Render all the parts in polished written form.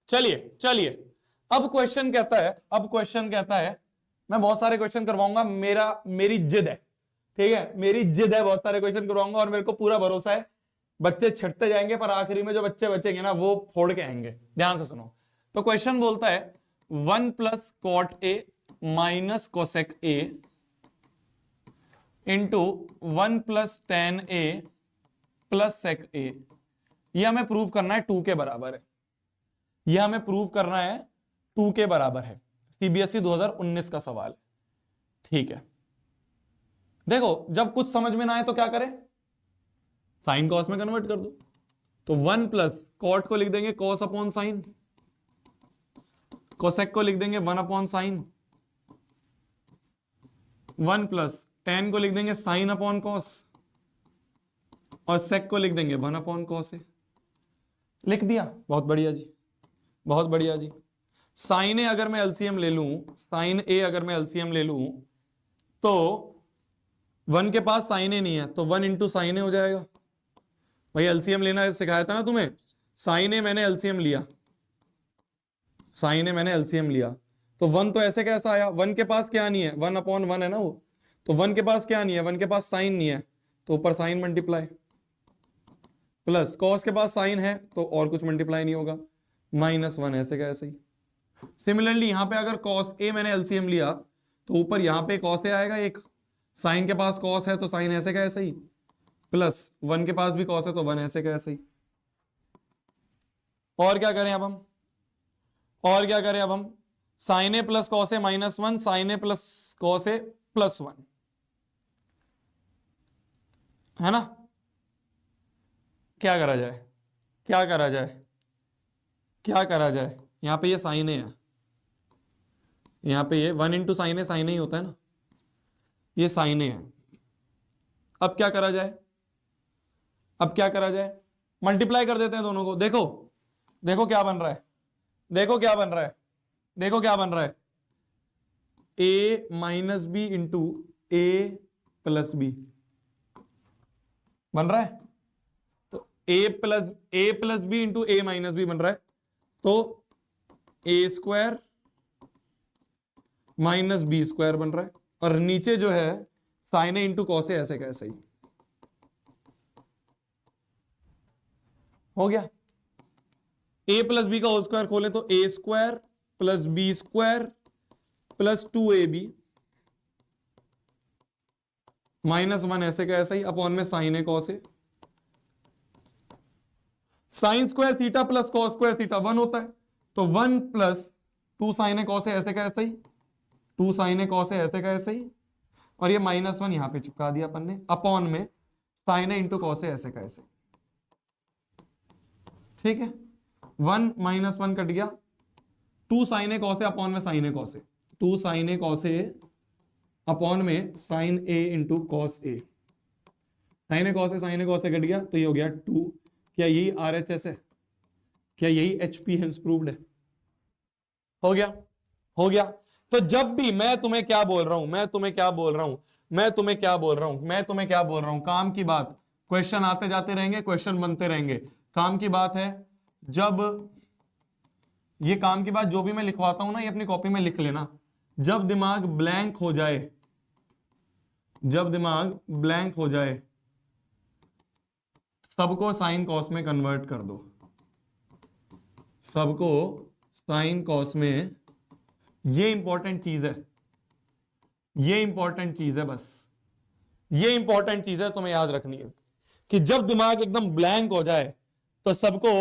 चलिए चलिए, अब क्वेश्चन कहता है, मैं बहुत सारे क्वेश्चन करवाऊंगा, मेरी जिद है, ठीक है, मेरी जिद है, बहुत सारे क्वेश्चन करवाऊंगा और मेरे को पूरा भरोसा है बच्चे छिड़ते जाएंगे, पर आखिरी में जो बच्चे बचेंगे ना वो फोड़ के आएंगे। ध्यान से सुनो। तो क्वेश्चन बोलता है 1 plus cot A minus cosec A into 1 plus tan A plus sec A. यह हमें प्रूव करना है 2 के बराबर है, यह हमें प्रूव करना है 2 के बराबर है। सीबीएसई 2019 का सवाल है, ठीक है। देखो, जब कुछ समझ में ना आए तो क्या करें, साइन कॉस में कन्वर्ट कर दो। तो 1 प्लस कॉट को लिख देंगे कॉस अपॉन साइन, कोसेक को लिख देंगे 1 अपॉन साइन, 1 प्लस टेन को लिख देंगे साइन अपॉन कॉस, और सेक को लिख देंगे 1 अपॉन कॉस ए। लिख दिया, बहुत बढ़िया जी, बहुत बढ़िया जी। साइन ए अगर मैं एलसीएम ले लूं, साइन ए अगर मैं एलसीएम ले लूं, तो 1 के पास साइन ए नहीं है, तो 1 इंटू साइन ए हो जाएगा। भाई एलसीएम लेना सिखाया था ना तुम्हें, साइन ए मैंने एलसीएम लिया, साइन ए मैंने एलसीएम लिया, तो 1 तो ऐसे कैसा आया, 1 के पास क्या नहीं है, 1 अपॉन 1 है ना वो, तो 1 के पास क्या नहीं है, 1 के पास साइन नहीं है, तो ऊपर साइन मल्टीप्लाई, प्लस कॉस के पास साइन है तो और कुछ मल्टीप्लाई नहीं होगा, -1 ऐसे का ऐसे ही। सिमिलरली यहां पे अगर कॉस ए मैंने एलसीएम लिया, तो ऊपर यहां पे कॉस ए आएगा, एक साइन के पास कॉस है तो साइन ऐसे का ऐसे ही, प्लस 1 के पास भी कॉस है तो 1 ऐसे का ऐसे ही। और क्या करें अब हम, और क्या करें अब हम, sign A plus cos A -1, sign A plus cos A +1, है ना। क्या करा जाए, क्या करा जाए, क्या करा जाए, यहां पे ये साइन ए है, यहां पे ये 1 इंटू साइन ए ही होता है ना, ये साइन ए है। अब क्या करा जाए, अब क्या करा जाए, मल्टीप्लाई कर देते हैं दोनों को। देखो देखो क्या बन रहा है, देखो क्या बन रहा है, देखो क्या बन रहा है, a minus b into a plus b बन रहा है, तो a plus b into a minus b बन रहा है, तो a square minus b square बन रहा है, और नीचे जो है sine a into cos a ऐसे कैसे ही हो गया। a प्लस बी का होल स्क्वायर खोले तो a square plus b square plus 2ab -1 ऐसे का ऐसा ही अपॉन में sign a cos a. Sine square theta plus cos square theta 1 होता है, तो 1 plus 2 sine a cos a ऐसे का ऐसा ही, 2 साइन ए कॉस ए ऐसे का ऐसे ही, और ये -1 यहां पे चिपका दिया अपन ने, अपॉन में sign a into cos a ऐसे का ऐसे, ठीक है। 1 -1 कट गया, 2 sine a cos A upon में sign a cos A, 2 sine a cos A upon में sign a into cos a, sign a cos A cut गया, तो ये हो गया 2। क्या यही RHS है, क्या यही HP हेंस प्रूव्ड है, हो गया, हो गया। तो जब भी मैं तुम्हें क्या बोल रहा हूं, मैं तुम्हें क्या बोल रहा हूं, मैं तुम्हें क्या बोल रहा हूं, मैं तुम्हें क्या बोल रहा हूं, काम की बात, क्वेश्चन आते जाते रहेंगे, क्वेश्चन बनते रहेंगे, काम की बात है। जब ये काम की बात जो भी मैं लिखवाता हूं ना, ये अपनी कॉपी में लिख लेना, जब दिमाग ब्लैंक हो जाए, जब दिमाग ब्लैंक हो जाए, सबको साइन कॉस में कन्वर्ट कर दो, सबको साइन कॉस में। ये इंपॉर्टेंट चीज है, ये इंपॉर्टेंट चीज है, बस ये इंपॉर्टेंट चीज है, तुम्हें याद रखनी है कि जब दिमाग एकदम ब्लैंक हो जाए तो सबको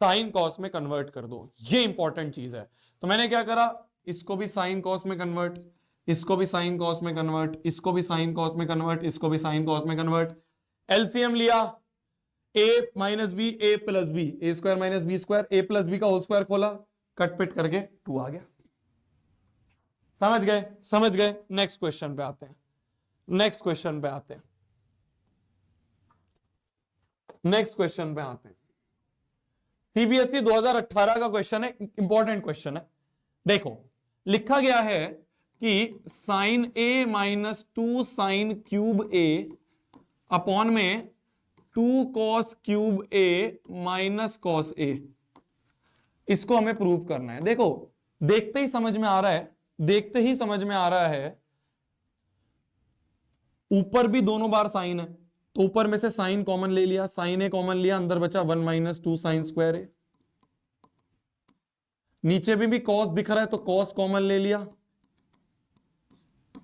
साइन कॉस में कन्वर्ट कर दो, ये इंपॉर्टेंट चीज है। तो मैंने क्या करा, इसको भी साइन कॉस में कन्वर्ट, इसको भी साइन कॉस में कन्वर्ट, इसको भी साइन कॉस में कन्वर्ट, इसको भी साइन कॉस में कन्वर्ट। एलसीएम लिया, a minus b a plus b, a square minus b square, a plus b का होल स्क्वायर खोला, कट पिट करके 2 आ गया। समझ गए, समझ गए। नेक्स्ट क्वेश्चन पे आते हैं, नेक्स्ट क्वेश्चन पे आते हैं, नेक्स्ट क्वेश्चन पे आते हैं। सीबीएसई 2018 का क्वेश्चन है, इंपॉर्टेंट क्वेश्चन है। देखो लिखा गया है कि साइन ए माइनस 2 साइन क्यूब ए अपॉन में 2 cos cube A minus cos A. इसको हमें प्रूव करना है। देखो देखते ही समझ में आ रहा है, देखते ही समझ में आ रहा है, ऊपर भी दोनों बार साइन है, तो ऊपर में से साइन कॉमन ले लिया, साइन ए कॉमन लिया, अंदर बचा 1 माइनस 2 साइन स्क्वायर ए। नीचे भी कॉस दिख रहा है तो कॉस कॉमन ले लिया,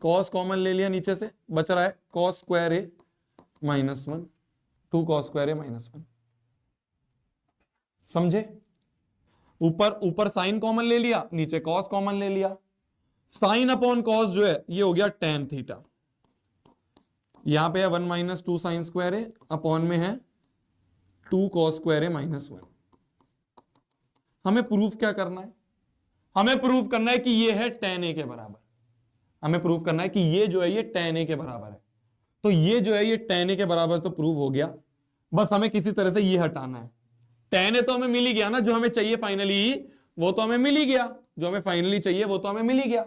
कॉस कॉमन ले लिया, नीचे से बच रहा है कॉस स्क्वायर ए माइनस 1, 2 कॉस स्क्वायर ए माइनस 1। समझे? ऊपर ऊपर साइन कॉमन ले लिया, नीचे कॉस कॉमन ले लिया। साइन अपॉन कॉस जो है ये हो गया tan थीटा, यहां पे है 1 माइनस 2 साइन स्क्वायर ए, अपॉन में है 2 कॉस स्क्वायर ए माइनस 1। हमें प्रूफ क्या करना है? हमें प्रूफ करना है कि ये है tan a के बराबर। हमें प्रूफ करना है कि ये जो है ये tan a के बराबर है। तो ये जो है ये tan a के बराबर तो प्रूव हो गया, बस हमें किसी तरह से ये हटाना है। tan a तो हमें मिल ही गया ना, जो हमें चाहिए फाइनली वो तो हमें मिल ही गया, जो हमें फाइनली चाहिए वो तो हमें मिल ही गया।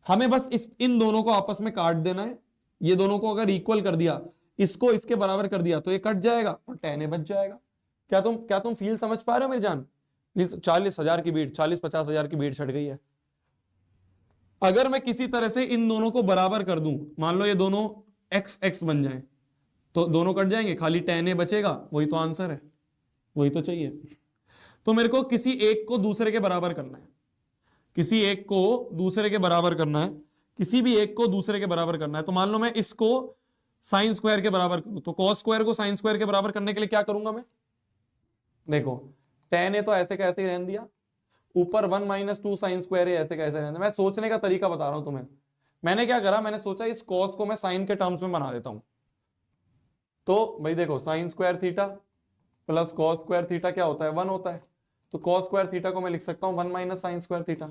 हमें बस इन दोनों को आपस में काट देना है। ये दोनों को अगर इक्वल कर दिया, इसको इसके बराबर कर दिया, तो ये कट जाएगा और tan a बच जाएगा। क्या तुम फील समझ पा रहे हो मेरी जान? 40,000 की भीड़, 40-50,000 की भीड़ छट गई है। अगर मैं किसी तरह से इन दोनों को बराबर कर दूं, मान लो ये दोनों x x बन जाए, तो दोनों कट जाएंगे, खाली tan a बचेगा। वही तो आंसर है, वही तो चाहिए। तो मेरे को किसी एक को दूसरे के बराबर करना है, किसी एक को दूसरे के बराबर करना है, किसी भी एक को दूसरे के बराबर करना है। तो मान लो मैं इसको साइन स्क्वायर के बराबर करूं, तो कॉस स्क्वायर को साइन स्क्वायर के बराबर करने के लिए क्या करूंगा मैं? देखो tan a तो ऐसे कैसे ही रहने दिया, ऊपर 1 माइनस 2 साइन स्क्वायर है, ऐसे कैसे रहने दिया। मैं सोचने का तरीका बता रहा हूं तुम्हें। मैंने क्या करा, मैंने सोचा इस कॉस को मैं साइन के टर्म्स में बना देता हूं। तो भाई देखो sign square theta plus cos square theta क्या होता है? 1 होता है। तो कॉस स्क्वायर थीटा को मैं लिख सकता हूं 1 माइनस साइन स्क्वायर थीटा।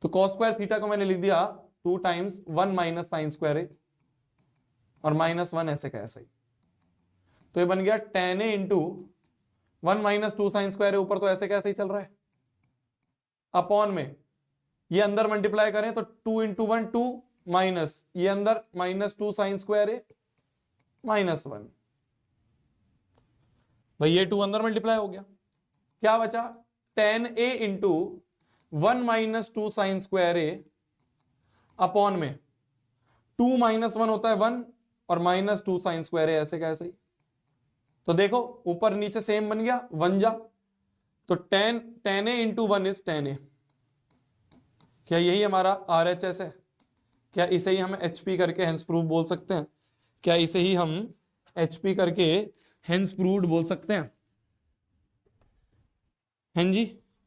तो कॉस स्क्वायर थीटा को मैंने लिख दिया 2 टाइम्स 1 माइनस साइन स्क्वायर ए, और माइनस 1 ऐसे कैसे ही। तो ये बन गया tan a into 1 minus 2 sine square है, ऊपर तो ऐसे कैसे ही चल रहा है, अपॉन में ये अंदर मल्टीप्लाई करें तो 2 इंटू 1 2 माइनस ये अंदर माइनस 2 साइन स्क्वायर है माइनस 1। भाई ये 2 अंदर मल्टीप्लाई हो गया, क्या बचा? tan a into 1 minus 2 sine square A, upon में 2 माइनस 1 होता है 1, और माइनस 2 साइन स्क्वायर है, ऐसे कैसे ही। तो देखो ऊपर नीचे सेम बन गया, 1 जा, तो tan a into 1 is tan a। क्या यही हमारा RHS है? क्या इसे ही हम HP करके हेंस प्रूव बोल सकते हैं? क्या इसे ही हम HP करके हेंस प्रूव्ड बोल सकते हैं? हैं जी?